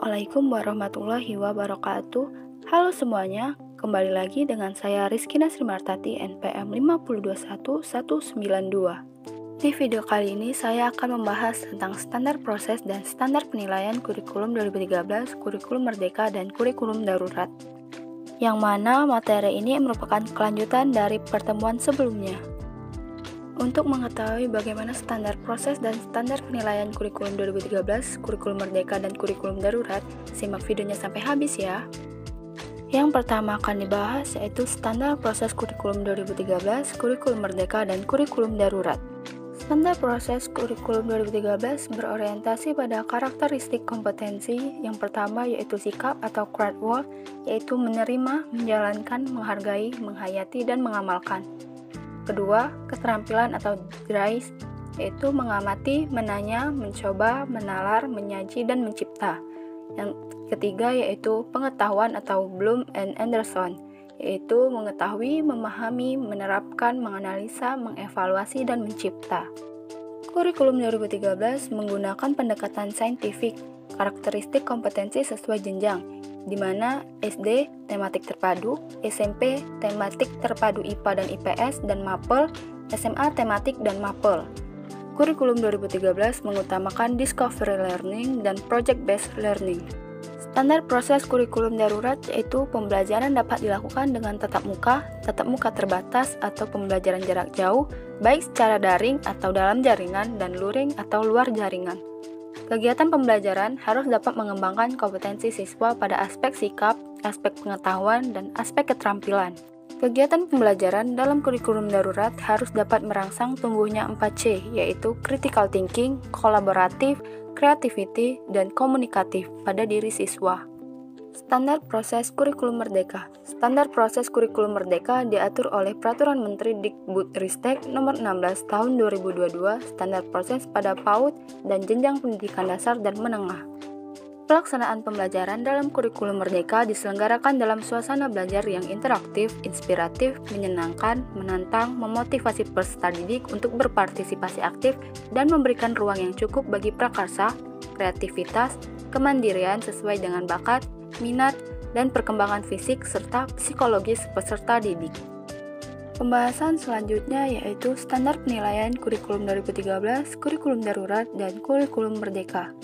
Assalamualaikum warahmatullahi wabarakatuh. Halo semuanya, kembali lagi dengan saya Rizkina Srimartati NPM 5021192. Di video kali ini saya akan membahas tentang standar proses dan standar penilaian kurikulum 2013, kurikulum merdeka, dan kurikulum darurat. Yang mana materi ini merupakan kelanjutan dari pertemuan sebelumnya. Untuk mengetahui bagaimana standar proses dan standar penilaian kurikulum 2013, kurikulum merdeka, dan kurikulum darurat, simak videonya sampai habis ya. Yang pertama akan dibahas yaitu standar proses kurikulum 2013, kurikulum merdeka, dan kurikulum darurat. Standar proses kurikulum 2013 berorientasi pada karakteristik kompetensi. Yang pertama yaitu sikap atau crowd, yaitu menerima, menjalankan, menghargai, menghayati, dan mengamalkan. Kedua, keterampilan atau DRICE, yaitu mengamati, menanya, mencoba, menalar, menyaji, dan mencipta. Yang ketiga yaitu pengetahuan atau Bloom and Anderson, yaitu mengetahui, memahami, menerapkan, menganalisa, mengevaluasi, dan mencipta. Kurikulum 2013 menggunakan pendekatan saintifik, karakteristik kompetensi sesuai jenjang, di mana SD tematik terpadu, SMP tematik terpadu IPA dan IPS dan MAPEL, SMA tematik dan MAPEL. Kurikulum 2013 mengutamakan discovery learning dan project based learning. Standar proses kurikulum darurat yaitu pembelajaran dapat dilakukan dengan tatap muka terbatas atau pembelajaran jarak jauh, baik secara daring atau dalam jaringan dan luring atau luar jaringan. Kegiatan pembelajaran harus dapat mengembangkan kompetensi siswa pada aspek sikap, aspek pengetahuan, dan aspek keterampilan. Kegiatan pembelajaran dalam kurikulum darurat harus dapat merangsang tumbuhnya 4C, yaitu critical thinking, kolaboratif, creativity, dan komunikatif pada diri siswa. Standar proses kurikulum merdeka. Standar proses kurikulum merdeka diatur oleh Peraturan Menteri Dikbudristek Nomor 16 Tahun 2022, standar proses pada PAUD dan jenjang pendidikan dasar dan menengah. Pelaksanaan pembelajaran dalam kurikulum merdeka diselenggarakan dalam suasana belajar yang interaktif, inspiratif, menyenangkan, menantang, memotivasi peserta didik untuk berpartisipasi aktif dan memberikan ruang yang cukup bagi prakarsa, kreativitas, kemandirian sesuai dengan bakat, minat, dan perkembangan fisik serta psikologis peserta didik. Pembahasan selanjutnya yaitu standar penilaian kurikulum 2013, kurikulum darurat, dan kurikulum merdeka.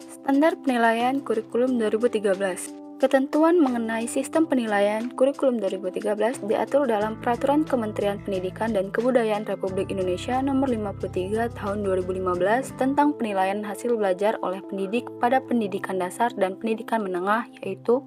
Standar penilaian kurikulum 2013. Ketentuan mengenai sistem penilaian kurikulum 2013 diatur dalam Peraturan Kementerian Pendidikan dan Kebudayaan Republik Indonesia Nomor 53 Tahun 2015 tentang penilaian hasil belajar oleh pendidik pada pendidikan dasar dan pendidikan menengah, yaitu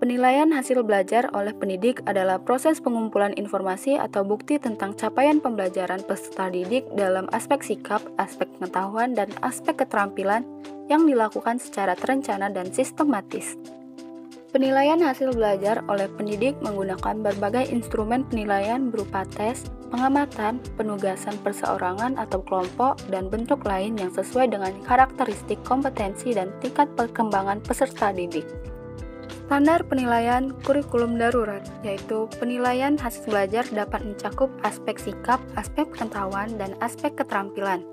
penilaian hasil belajar oleh pendidik adalah proses pengumpulan informasi atau bukti tentang capaian pembelajaran peserta didik dalam aspek sikap, aspek pengetahuan, dan aspek keterampilan yang dilakukan secara terencana dan sistematis. Penilaian hasil belajar oleh pendidik menggunakan berbagai instrumen penilaian berupa tes, pengamatan, penugasan perseorangan atau kelompok, dan bentuk lain yang sesuai dengan karakteristik kompetensi dan tingkat perkembangan peserta didik. Standar penilaian kurikulum darurat, yaitu penilaian hasil belajar dapat mencakup aspek sikap, aspek pengetahuan, dan aspek keterampilan.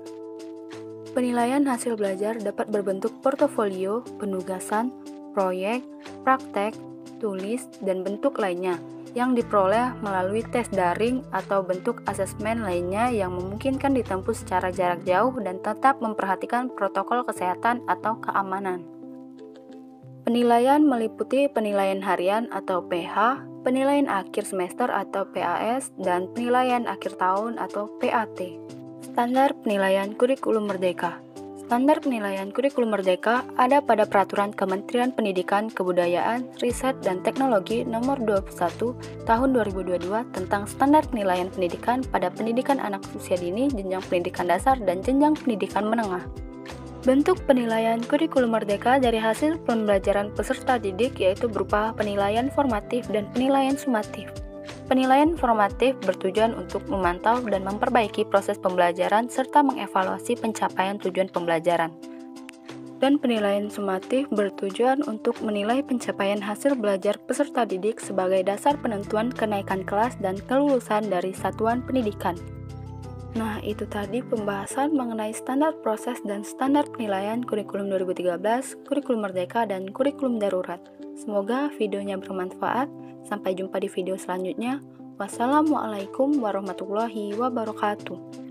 Penilaian hasil belajar dapat berbentuk portofolio, penugasan, proyek, praktek, tulis, dan bentuk lainnya yang diperoleh melalui tes daring atau bentuk asesmen lainnya yang memungkinkan ditempuh secara jarak jauh dan tetap memperhatikan protokol kesehatan atau keamanan. Penilaian meliputi penilaian harian atau PH, penilaian akhir semester atau PAS, dan penilaian akhir tahun atau PAT. Standar penilaian kurikulum merdeka. Standar penilaian kurikulum merdeka ada pada Peraturan Kementerian Pendidikan, Kebudayaan, Riset, dan Teknologi Nomor 21 Tahun 2022 tentang standar penilaian pendidikan pada pendidikan anak usia dini, jenjang pendidikan dasar, dan jenjang pendidikan menengah. Bentuk penilaian kurikulum merdeka dari hasil pembelajaran peserta didik yaitu berupa penilaian formatif dan penilaian sumatif. Penilaian formatif bertujuan untuk memantau dan memperbaiki proses pembelajaran serta mengevaluasi pencapaian tujuan pembelajaran. Dan penilaian sumatif bertujuan untuk menilai pencapaian hasil belajar peserta didik sebagai dasar penentuan kenaikan kelas dan kelulusan dari satuan pendidikan. Nah, itu tadi pembahasan mengenai standar proses dan standar penilaian kurikulum 2013, kurikulum merdeka, dan kurikulum darurat. Semoga videonya bermanfaat. Sampai jumpa di video selanjutnya. Wassalamualaikum warahmatullahi wabarakatuh.